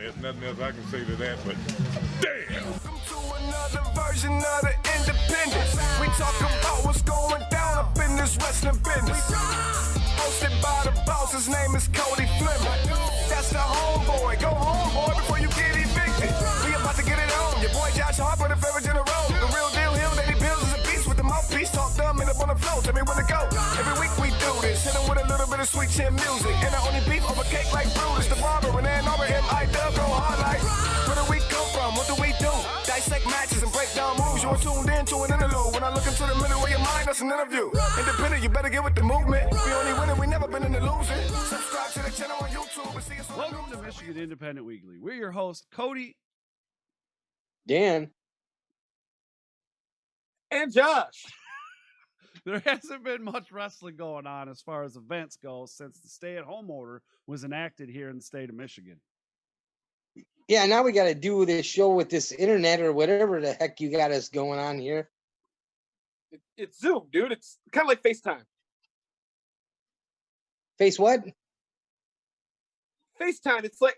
There's nothing else I can say to that, but damn! Welcome to another version of the Independence. We talk about what's going down up in this wrestling business. Hosted by the boss, his name is Cody Fleming. That's the homeboy. Go home, boy, before you get evicted. We about to get it on. Your boy Josh Harper, the favorite general. The real deal, Hill, Lady Bills is a beast with the mouthpiece. Talk dumb and up on the floor. Tell me where to go. Every week we do this. Hit him with a little bit of sweet chin music. And the only beef over cake like Brutus. The barber and then over him, I dub go hard like. Where do we come from? What do we do? Dissect matches and break down moves. You're tuned in to an interlude. When I look into the middle of your mind, that's an interview. Independent, you better get with the movement. We only winning, we never been in the losing. Subscribe to the channel on YouTube and see us on Welcome to Michigan Independent Weekly. We're your hosts, Cody, Dan, and Josh. There hasn't been much wrestling going on as far as events go since the stay-at-home order was enacted here in the state of Michigan. yeah, now we got to do this show with this internet or whatever the heck you got us going on here. It's Zoom, dude. It's kind of like FaceTime. Face what? FaceTime, it's like,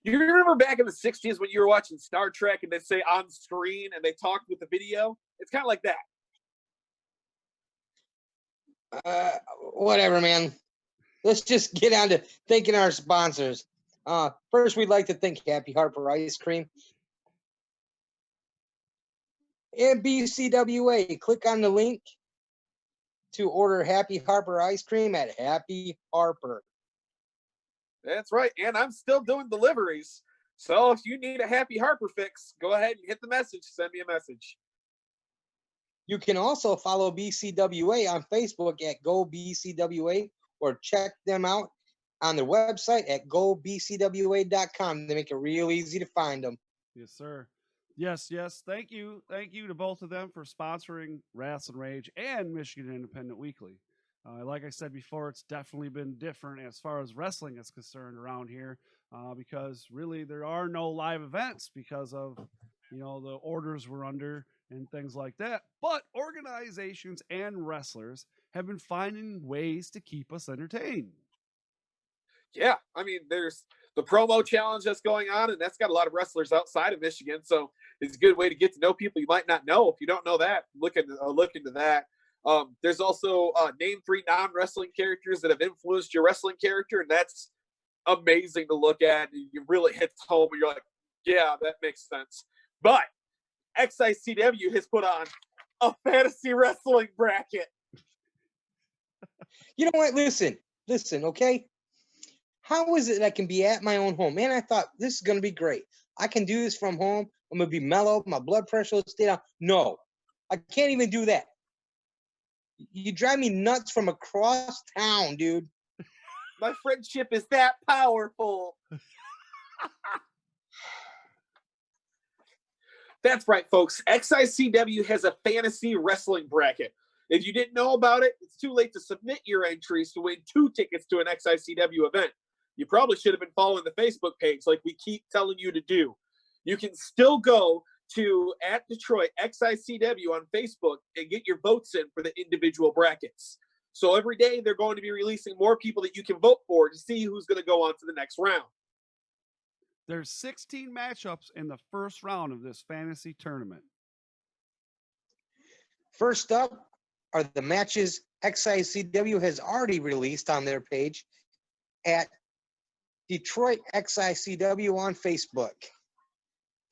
you remember back in the 60s when you were watching Star Trek and they say on screen and they talked with the video? It's kind of like that. Whatever, man. Let's just get on to thanking our sponsors. First, we'd like to thank Happy Harper Ice Cream and BCWA. Click on the link to order Happy Harper Ice Cream at Happy Harper. That's right. And I'm still doing deliveries. So if you need a Happy Harper fix, go ahead and hit the message. Send me a message. You can also follow BCWA on Facebook at Go BCWA or check them out on their website at gobcwa.com. They make it real easy to find them. Yes, sir. Yes. Thank you to both of them for sponsoring Rasslin Rage and Michigan Independent Weekly. Like I said before, it's definitely been different as far as wrestling is concerned around here because really there are no live events because of, the orders we're under and things like that. But organizations and wrestlers have been finding ways to keep us entertained. Yeah, I mean, there's the promo challenge that's going on, and that's got a lot of wrestlers outside of Michigan. So it's a good way to get to know people you might not know. If you don't know that, look into that. There's also name 3 non-wrestling characters that have influenced your wrestling character, and that's amazing to look at. You really hit home, and you're like, yeah, that makes sense. But XICW has put on a fantasy wrestling bracket. You know what? Listen, okay? How is it I can be at my own home? Man, I thought this is going to be great. I can do this from home. I'm going to be mellow. My blood pressure will stay down. No, I can't even do that. You drive me nuts from across town, dude. My friendship is that powerful. That's right, folks. XICW has a fantasy wrestling bracket. If you didn't know about it, it's too late to submit your entries to win 2 tickets to an XICW event. You probably should have been following the Facebook page like we keep telling you to do. You can still go to @Detroit XICW on Facebook and get your votes in for the individual brackets. So every day they're going to be releasing more people that you can vote for to see who's going to go on to the next round. There's 16 matchups in the first round of this fantasy tournament. First up are the matches XICW has already released on their page at Detroit XICW on Facebook.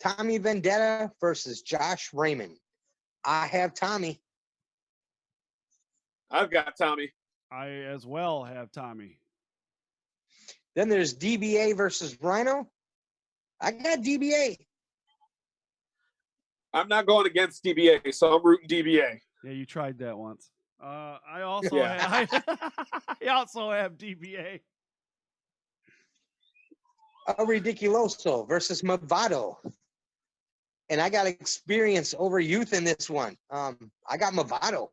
Tommy Vendetta versus Josh Raymond. I have Tommy. I've got Tommy. I as well have Tommy. Then there's DBA versus Rhino. I got DBA. I'm not going against DBA, so I'm rooting DBA. Yeah, you tried that once. I also Yeah. I also have DBA. Ridiculoso versus Movado. And I got experience over youth in this one. I got Movado.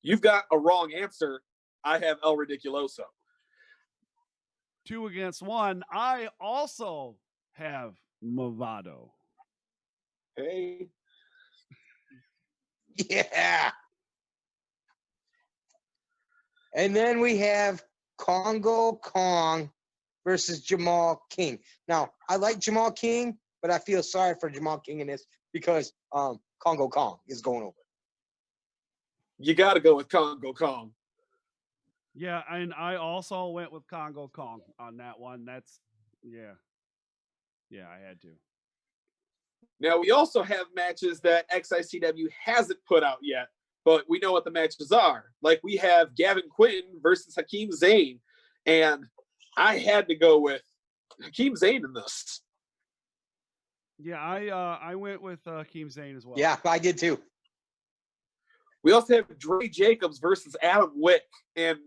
You've got a wrong answer. I have El Ridiculoso. 2 against 1. I also have Movado. Hey. Yeah. And then we have Congo Kong versus Jamal King. Now, I like Jamal King, but I feel sorry for Jamal King in this because Congo Kong is going over. You got to go with Congo Kong. Yeah, and I also went with Congo Kong on that one. That's yeah, I had to. Now, we also have matches that XICW hasn't put out yet, but we know what the matches are. Like, we have Gavin Quinn versus Hakeem Zayn, and I had to go with Hakeem Zayn in this. Yeah, I went with Hakeem Zayn as well. Yeah, I did too. We also have Dre Jacobs versus Adam Wick, and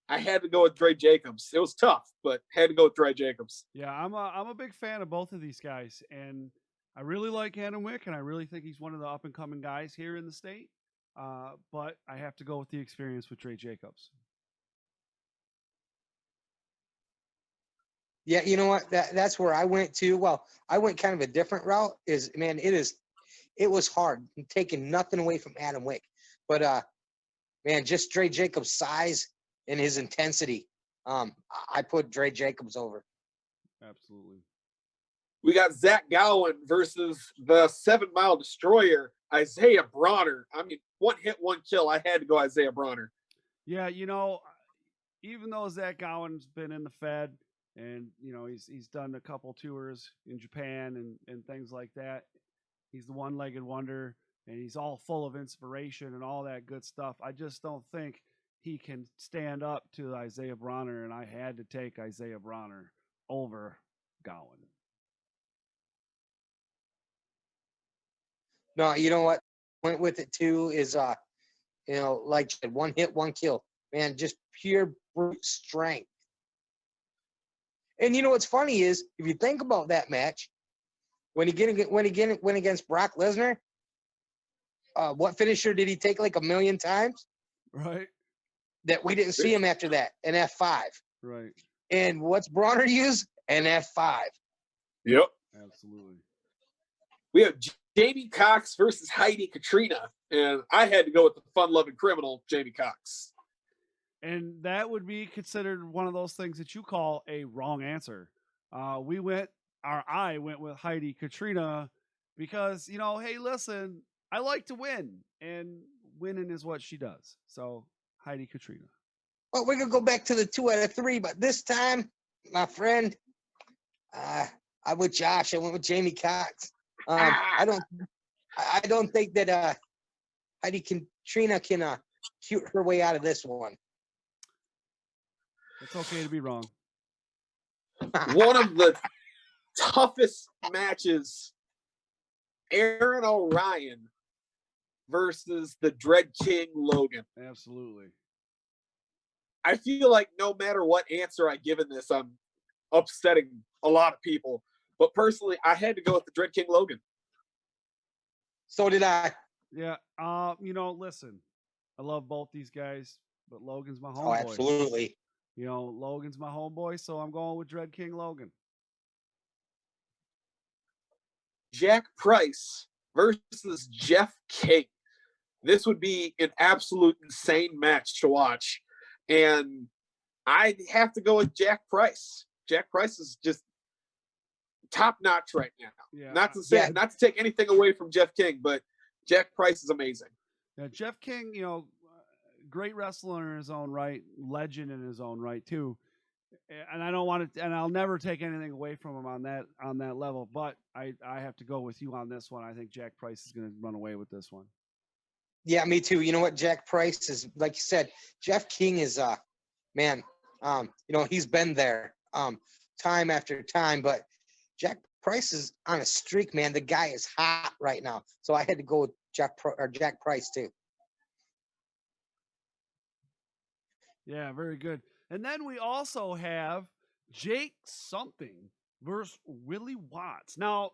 I had to go with Dre Jacobs. It was tough, but had to go with Dre Jacobs. Yeah, I'm a big fan of both of these guys, and I really like Adam Wick, and I really think he's one of the up and coming guys here in the state. But I have to go with the experience with Dre Jacobs. Yeah, you know what? That's where I went to. Well, I went kind of a different route. It was hard, taking nothing away from Adam Wick, but man, just Dre Jacobs' size and his intensity. I put Dre Jacobs over. Absolutely. We got Zach Gowen versus the 7 Mile Destroyer, Isaiah Bronner. I mean, one hit, one kill. I had to go Isaiah Bronner. Yeah, even though Zach Gowen's been in the Fed and he's done a couple tours in Japan and things like that, he's the one-legged wonder, and he's all full of inspiration and all that good stuff. I just don't think he can stand up to Isaiah Bronner, and I had to take Isaiah Bronner over Gowen. No, you know what? Went with it too is like you said, one hit, one kill. Man, just pure brute strength. And what's funny is if you think about that match, when he went against Brock Lesnar, what finisher did he take like a million times? Right. That we didn't see him after that, an F5. Right. And what's Bronner use? An F5. Yep. Absolutely. We have Jamie Cox versus Heidi Katrina, and I had to go with the fun-loving criminal, Jamie Cox. And that would be considered one of those things that you call a wrong answer. I went with Heidi Katrina because, hey, listen, I like to win, and winning is what she does. So Heidi Katrina. Well, we're gonna go back to the 2 out of 3, but this time, my friend, I with Josh. I went with Jamie Cox. I don't think that Heidi Katrina can shoot her way out of this one. It's okay to be wrong. One of the toughest matches, Aaron O'Ryan versus the Dread King Logan. Absolutely. I feel like no matter what answer I give in this, I'm upsetting a lot of people. But personally, I had to go with the Dread King Logan. So did I. Yeah. Listen, I love both these guys, but Logan's my homeboy. Oh, absolutely. Logan's my homeboy, so I'm going with Dread King Logan. Jack Price versus Jeff King. This would be an absolute insane match to watch. And I have to go with Jack Price. Jack Price is just top notch right now. Yeah. Not to take anything away from Jeff King, but Jack Price is amazing. Yeah, Jeff King, great wrestler in his own right, legend in his own right too. And I don't want to, and I'll never take anything away from him on that level. But I have to go with you on this one. I think Jack Price is going to run away with this one. Yeah, me too. You know what? Jack Price is, like you said, Jeff King is man. He's been there time after time, but Jack Price is on a streak, man. The guy is hot right now. So I had to go with Jack Price too. Yeah, very good. And then we also have Jake something versus Willie Watts. Now,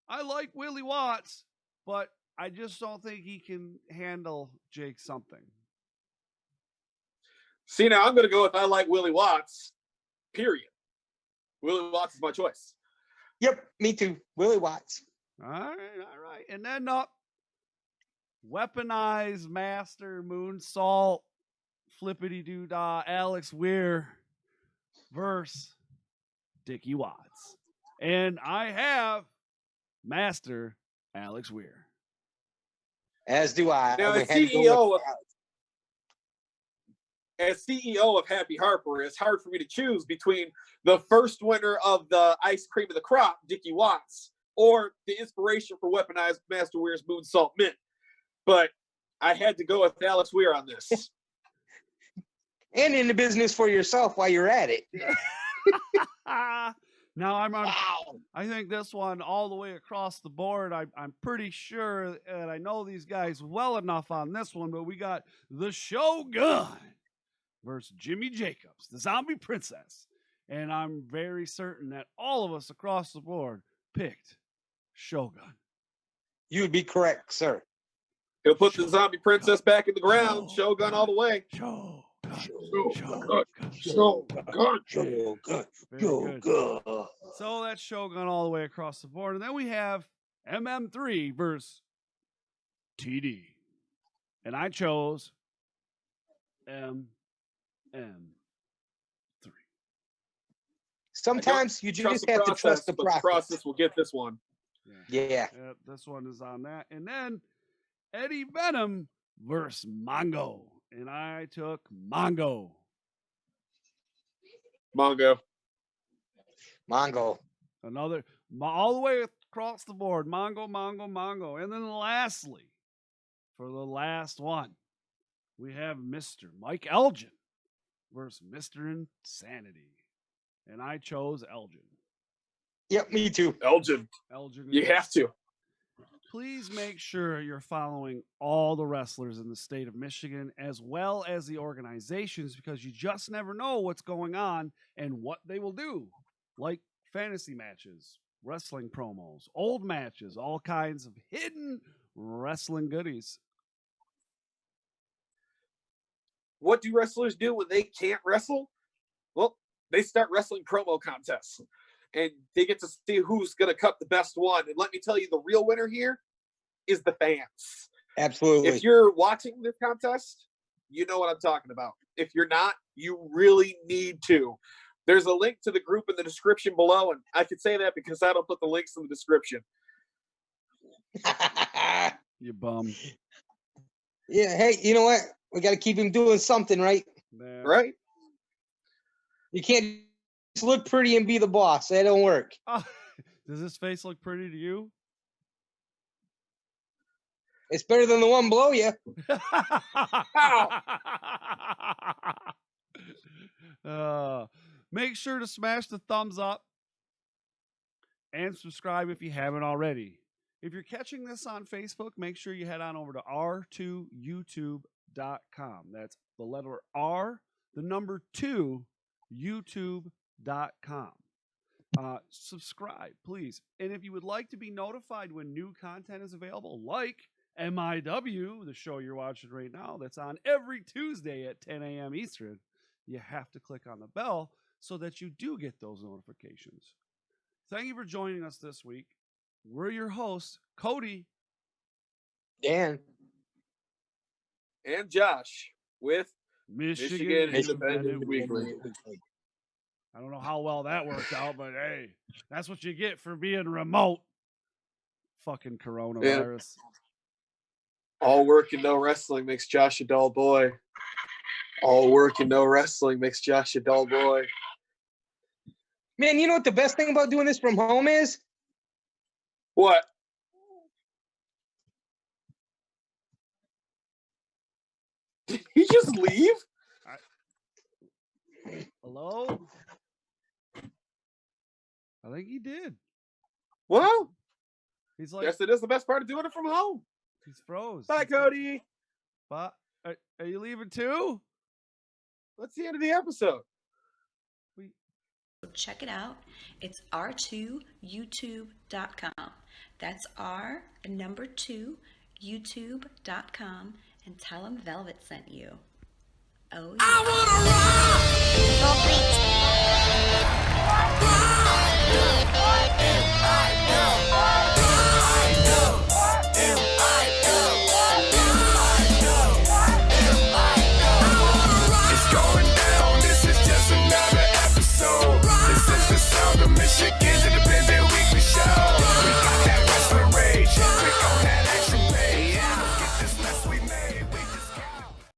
I like Willie Watts, but I just don't think he can handle Jake something. See, now I'm going to go with I like Willie Watts, period. Willie Watts is my choice. Yep, me too. Willie Watts. All right. And then weaponized master moonsault flippity doo dah Alex Weir versus Dickie Watts. And I have Master Alex Weir. As do I. Now, I as had to go with CEO of Happy Harper, it's hard for me to choose between the first winner of the Ice Cream of the Crop, Dickie Watts, or the inspiration for weaponized Master Weir's Moonsault Mint. But I had to go with Alex Weir on this. and in the business for yourself while you're at it. Now I'm on. Wow. I think this one all the way across the board. I'm pretty sure, and I know these guys well enough on this one, but we got the Shogun versus Jimmy Jacobs, the Zombie Princess. And I'm very certain that all of us across the board picked Shogun. You would be correct, sir. He'll put the Zombie Princess back in the ground. Shogun all the way. Shogun. Shogun. So that's Shogun all the way across the board. And then we have MM3 versus TD. And I chose MM3. Sometimes you just have to trust the but the process will get this one. Yeah. This one is on that. And then Eddie Venom versus Mongo. And I took Mongo. Mongo. Another, all the way across the board. Mongo. And then lastly, for the last one, we have Mr. Mike Elgin versus Mr. Insanity. And I chose Elgin. Yep, me too. Elgin. You have to. Please make sure you're following all the wrestlers in the state of Michigan as well as the organizations, because you just never know what's going on and what they will do, like fantasy matches, wrestling promos, old matches, all kinds of hidden wrestling goodies. What do wrestlers do when they can't wrestle? Well, they start wrestling promo contests. And they get to see who's going to cut the best one. And let me tell you, the real winner here is the fans. Absolutely. If you're watching this contest, you know what I'm talking about. If you're not, you really need to. There's a link to the group in the description below. And I can say that because I don't put the links in the description. You bum. Yeah, hey, you know what? We got to keep him doing something, right? Man. Right? You can't just look pretty and be the boss. That don't work. Does this face look pretty to you? It's better than the one below you. Make sure to smash the thumbs up and subscribe if you haven't already. If you're catching this on Facebook, make sure you head on over to r2youtube.com. That's the letter R, the number 2, youtube.com. Subscribe, please. And if you would like to be notified when new content is available, like MIW, the show you're watching right now, that's on every Tuesday at 10 a.m. Eastern, you have to click on the bell so that you do get those notifications. Thank you for joining us this week. We're your hosts, Cody, Dan, and Josh with Michigan Independent Weekly. I don't know how well that worked out, but hey, that's what you get for being remote. Fucking coronavirus. Yeah. All work and no wrestling makes Josh a dull boy. All work and no wrestling makes Josh a dull boy. Man, you know what the best thing about doing this from home is? What? Did he just leave? Hello? I think he did. Well, He's like, guess it is the best part of doing it from home. he's froze. Bye, Cody. But are you leaving too? That's the end of the episode. Check it out. It's r2youtube.com. That's R2 youtube.com, and tell them Velvet sent you. Oh, yeah. I wanna rock!